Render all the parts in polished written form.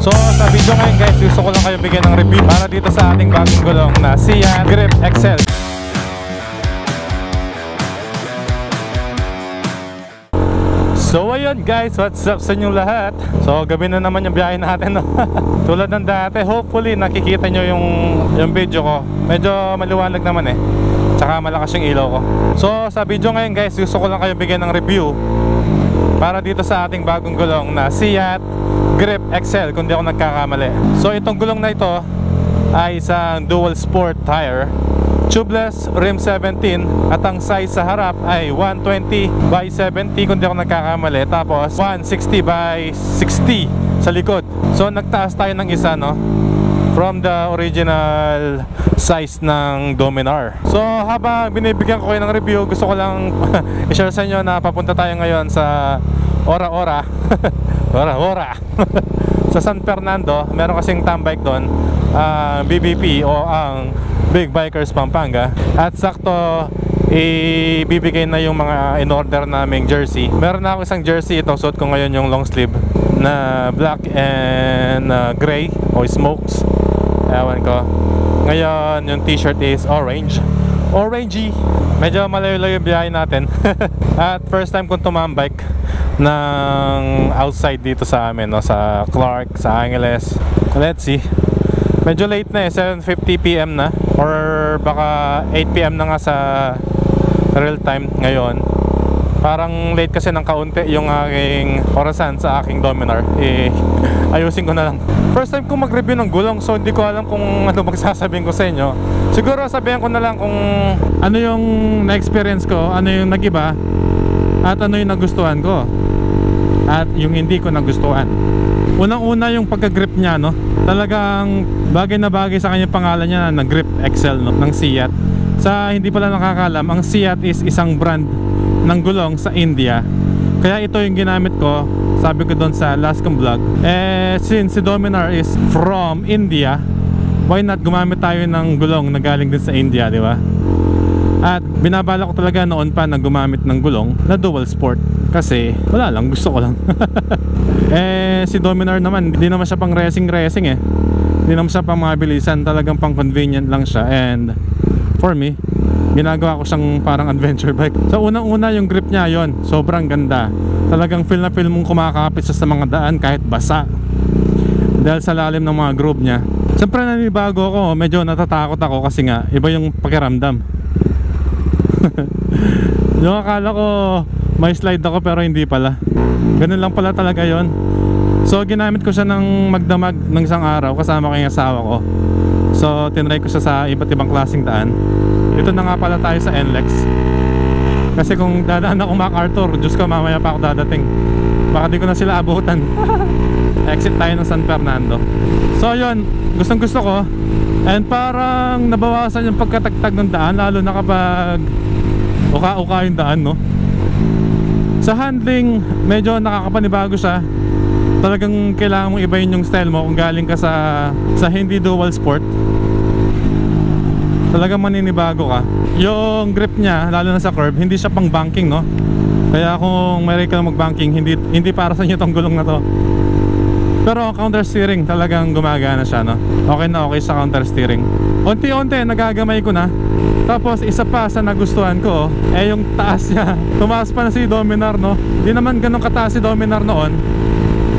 So sa video ngayon guys, gusto ko lang kayo bigyan ng review para dito sa ating bagong gulong na Siat Grip XL. So ayun guys, what's up sa inyong lahat? So gabi na naman yung biyahe natin, no? Tulad ng dati, hopefully nakikita nyo yung video ko. Medyo maliwanag naman eh, tsaka malakas yung ilaw ko. So sa video ngayon guys, gusto ko lang kayo bigyan ng review para dito sa ating bagong gulong na Siat Grip XL, kung di ako nagkakamali. So itong gulong na ito ay isang dual sport tire, tubeless, rim 17, at ang size sa harap ay 120 by 70 kung di ako nagkakamali, tapos 160 by 60 sa likod. So nagtaas tayo ng isa, no, from the original size ng Dominar. So habang binibigyan ko kayo ng review, gusto ko lang i-share sa inyo na papunta tayo ngayon sa Ora-Ora Ora-Ora sa San Fernando. Meron kasing tambike doon, BBP o ang Big Bikers Pampanga. At sakto ibibigay na yung mga in-order naming jersey. Meron na ako isang jersey, ito suot ko ngayon yung long sleeve na black and gray o smokes, ewan ko. Ngayon yung t-shirt is orangey. Medyo malayo-layo yung biyahe natin. At first time kong tumambike ng outside dito sa amin, no, sa Clark, sa Angeles. Let's see, medyo late na eh, 7:50 PM na, or baka 8 PM na nga sa real time ngayon. Parang late kasi ng kaunti yung aking orasan sa aking Dominar. Ayusin ko na lang. First time ko mag-review ng gulong, so hindi ko alam kung ano magsasabihin ko sa inyo. Siguro sabihin ko na lang kung ano yung na-experience ko, ano yung nag-iba, at ano yung nagustuhan ko, at yung hindi ko nagustuhan. Unang-una yung pagka-grip niya, no? Talagang bagay na bagay sa kanya pangalan niya na Grip XL, no? Ng Siat. Sa hindi pala nakakalam, ang Siat is isang brand ng gulong sa India. Kaya ito yung ginamit ko, sabi ko doon sa last kong vlog. Since si Dominar is from India, why not gumamit tayo ng gulong na galing din sa India, di ba? At binabala ko talaga noon pa na gumamit ng gulong na dual sport, kasi wala lang, gusto ko lang. Si Dominar naman, hindi naman siya pang racing eh. Hindi naman siya pang mabilisan, talagang pang convenient lang siya. And for me, ginagawa ko siyang parang adventure bike. So unang-una yung grip niya, yon, sobrang ganda. Talagang feel na feel mong kumakapit siya sa mga daan kahit basa, dahil sa lalim ng mga groove niya. Siyempre nanibago ako, medyo natatakot ako kasi nga iba yung pakiramdam. Yung akala ko may slide ako pero hindi pala. Ganun lang pala talaga yon. So ginamit ko siya ng magdamag ng isang araw kasama ko yung asawa ko. So tinry ko siya sa iba't ibang klaseng daan. Ito na nga pala tayo sa NLEX. Kasi kung dadaan ako MacArthur, Diyos ko, mamaya pa ako dadating, baka di ko na sila abutan. Exit tayo ng San Fernando. So yun, gustong gusto ko. And parang nabawasan yung pagkatagtag ng daan, lalo na kapag uka-uka yung daan, no? Sa handling, medyo nakakapanibago siya. Talagang kailangan mong ibahin yung style mo kung galing ka sa hindi dual sport. Talagang maninibago ka. Yung grip niya, lalo na sa curve, hindi siya pang banking, no? Kaya kung may ka mag-banking, hindi para sa inyo tong gulong na to. Pero counter steering, talagang gumagana siya, no? Okay na okay sa counter steering. Unti-unti nagagamay ko na. Tapos isa pa sa nagustuhan ko, yung taas niya. Tumaas pa na si Dominar, no? Di naman ganun kataas si Dominar noon.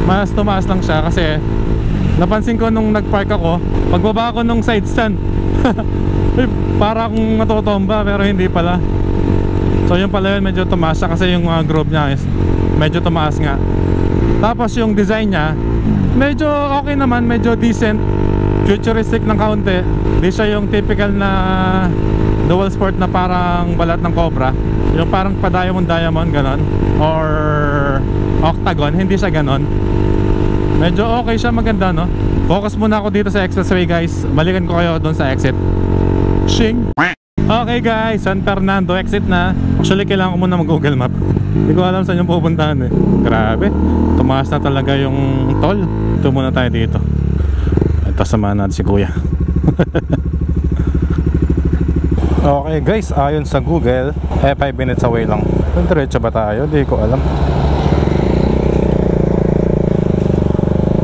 Mas tumaas lang siya kasi napansin ko nung nagpark ako, pagbaba ko nung side stand, para akong matutomba pero hindi pala. So yun pala yun, medyo tumaas siya kasi yung groove niya is medyo tumaas nga. Tapos yung design niya, medyo okay naman, medyo decent, futuristic ng kaunti. Hindi siya yung typical na dual sport na parang balat ng Cobra, yung parang pa-diamond ganon, or octagon. Hindi siya ganon. Medyo okay siya, maganda, no? Focus muna ako dito sa expressway guys. Balikan ko kayo doon sa exit. Shing! Okay guys, San Fernando exit na. Actually kailangan ko muna mag-Google Map. Hindi ko alam saan yung pupuntahan eh. Grabe, tumaas na talaga yung toll. Ito muna tayo dito. Ito, samahan natin si kuya. Okay guys, ayon sa Google, 5 minutes away lang. Diretso ba tayo? Di ko alam.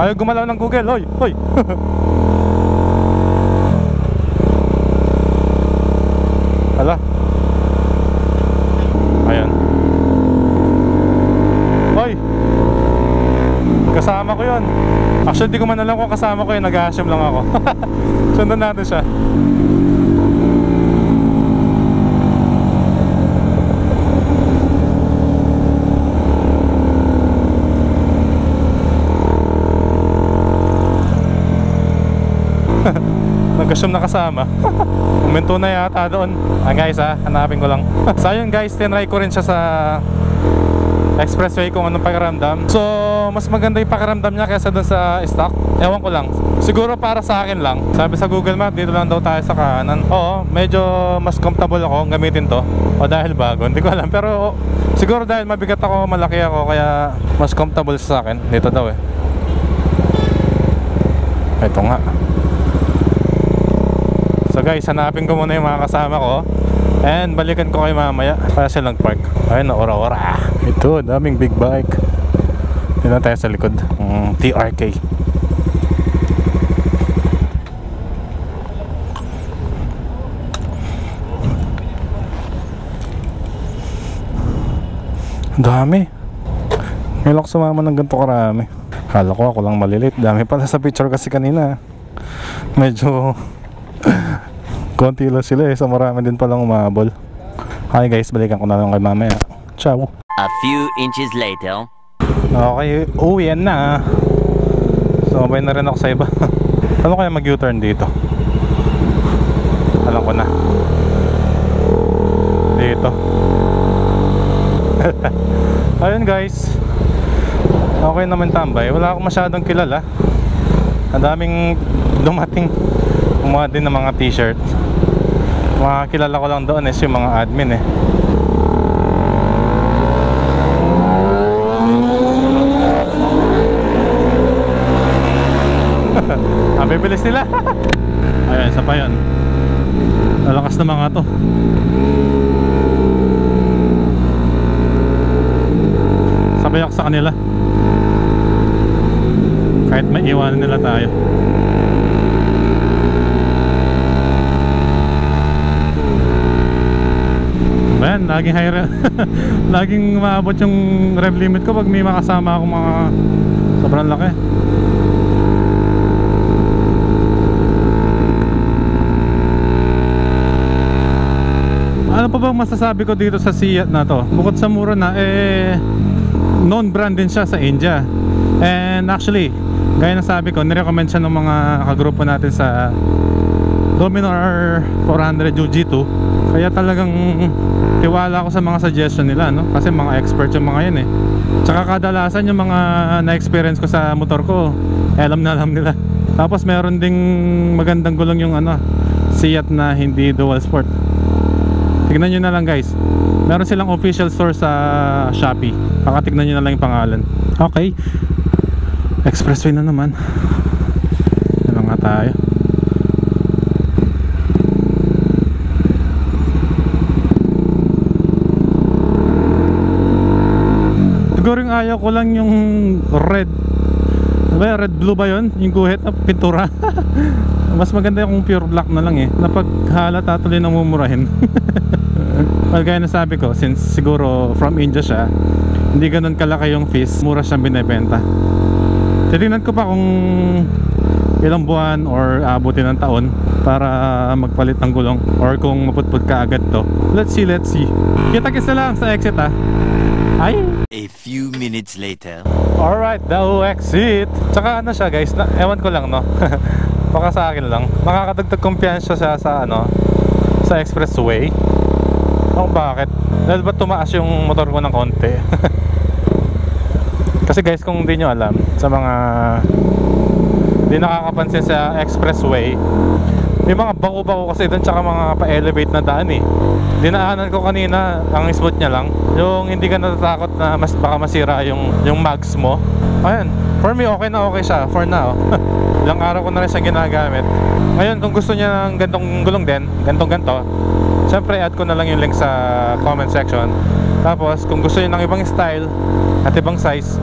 Ayaw gumalaw ng Google. Hoy, hoy. Hala. Ayan. Hoy. Kasama ko yun. Actually, di ko man alam kung kasama ko yun. Nag-assume lang ako. Sundan natin siya. Nag-assume na kasama. Uminto na yata doon. Guys hanapin ko lang. So yun guys, tinry ko rin siya sa expressway kung anong pakiramdam. So mas maganda yung pakiramdam niya kaysa doon sa stock. Ewan ko lang. Siguro para sa akin lang. Sabi sa Google Map, dito lang daw tayo sa kanan. Oo, medyo mas comfortable ako gamitin to. O dahil bago, hindi ko alam. Pero siguro dahil mabigat ako, malaki ako, kaya mas comfortable sa akin. Dito daw eh. Ito nga. So guys, hanapin ko muna yung mga kasama ko. And balikan ko kayo mamaya. Kaya silang park. Ayun na, ora-ora. Ito, daming big bike. Dito na tayo sa likod. TRK. Dami. Ngayon ako sumama ng ganito karami. Kala ko ako lang maliliit. Dami pala sa picture kasi kanina. Medyo konti lang sila eh. So marami din palang umabol. Okay guys, balikan ko na lang kay mamaya. Ciao. A few inches later. Okay, uwian na. So sabay na rin ako sa iba. Ano kaya mag-U-turn dito? Alam ko na. Dito. Ayun guys, okay naman tambay. Wala akong masyadong kilala. Ang daming dumating. Kumuha din ng mga t-shirt. Mga kilala ko lang doon is yung mga admin eh. Bibilis nila. Ayun, isa pa yun. Lalakas na mga to. Sabay ako sa kanila. Kahit may iwanan nila tayo. Ayan, laging high laging maabot yung rev limit ko pag may makasama akong mga sobrang laki. Ano pa bang masasabi ko dito sa Seat na to? Bukod sa mura na, known brand din siya sa India. And actually, gaya na sabi ko, nirecommend siya ng mga kagrupo natin sa Dominar 400 UG2. Kaya talagang tiwala ako sa mga suggestion nila, no? Kasi mga expert yung mga yun eh. Tsaka kadalasan yung mga na-experience ko sa motor ko, alam na alam nila. Tapos meron ding magandang gulong yung Seat na hindi dual sport. Tignan nyo na lang guys. Meron silang official store sa Shopee. Pakatignan nyo na lang yung pangalan. Okay, expressway na naman. Ano nga tayo? Siguro yung ayaw ko lang yung red. Red blue ba yun? Yung guhit na pintura. Mas maganda yung pure black na lang eh. Napaghalata tuloy na mumurahin. Well, gaya na sabi ko, since siguro from India siya, hindi ganun kalaki yung fees, mura siyang binibenta. Titingnan ko pa kung ilang buwan or abutin ng taon para magpalit ng gulong, or kung maputput ka agad to. Let's see. Kita-kits na lang sa exit Ay! A few minutes later. Alright, the exit. Tsaka ano siya guys, ewan ko lang no. Baka sa akin lang, makakadagdag kumpiyansa siya sa sa expressway. Bakit? Dahil ba tumaas yung motor ko ng konti? Kasi guys, kung hindi nyo alam, sa mga di nakakapansin sa expressway, may mga bako-bako kasi doon, tsaka mga pa-elevate na daan eh. Dinaanan ko kanina, ang smooth nya lang, yung hindi ka natatakot na baka masira yung mags mo. Ayun, for me okay na okay siya for now. Ilang araw ko na rin siya ginagamit. Ngayon, kung gusto niya ng gantong gulong din, ganto, syempre add ko na lang yung link sa comment section. Tapos kung gusto niyo ng ibang style at ibang size,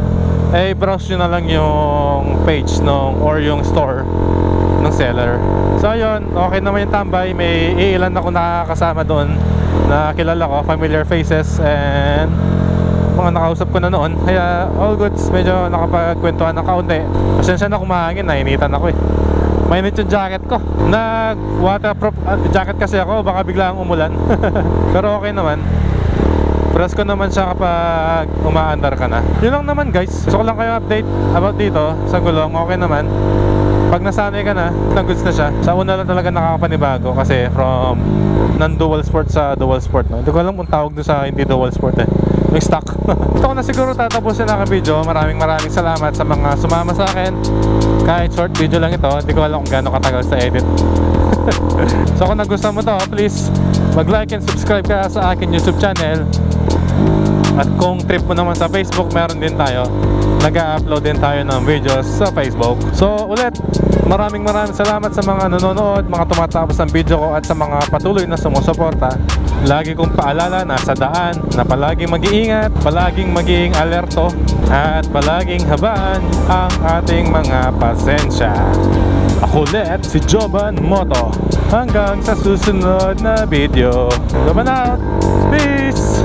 eh browse nyo na lang yung page nung or yung store ng seller. So ayun, okay naman yung tambay. May iilan ako nakakasama doon na kilala ko, familiar faces, and mga nakausap ko na noon. Kaya all goods, medyo nakapagkwentuhan ng kaunti. Pasensya na kung mahangin, nainitan ako eh. Mainit yung jacket ko. Nag waterproof jacket kasi ako, baka biglang umulan. Pero okay naman. Presko naman siya kapag umaandar ka na. Yun lang naman guys. Gusto ko lang kayo update about dito sa gulong. Okay naman. Pag nasanay ka na, goods na siya. Sa una lang talaga nakakapanibago kasi from non-dual sport sa dual sport, no? Hindi ko alam kung tawag doon sa hindi dual sport eh. Yung stock. Ito ko na siguro tatapusin na ang video. Maraming salamat sa mga sumama sa akin. Kahit short video lang ito, hindi ko alam kung gaano katagal sa edit. So kung nagustuhan mo to, please mag-like and subscribe ka sa akin YouTube channel. At kung trip mo naman sa Facebook, meron din tayo. Nag-upload din tayo ng videos sa Facebook. So ulit, maraming salamat sa mga nanonood, mga tumatapos ng video ko, at sa mga patuloy na sumusuporta. Lagi kong paalala na sa daan na palaging mag-iingat, palaging maging alerto, at palaging habaan ang ating mga pasensya. Ako ulit, si Joban Moto. Hanggang sa susunod na video. Joban out! Peace!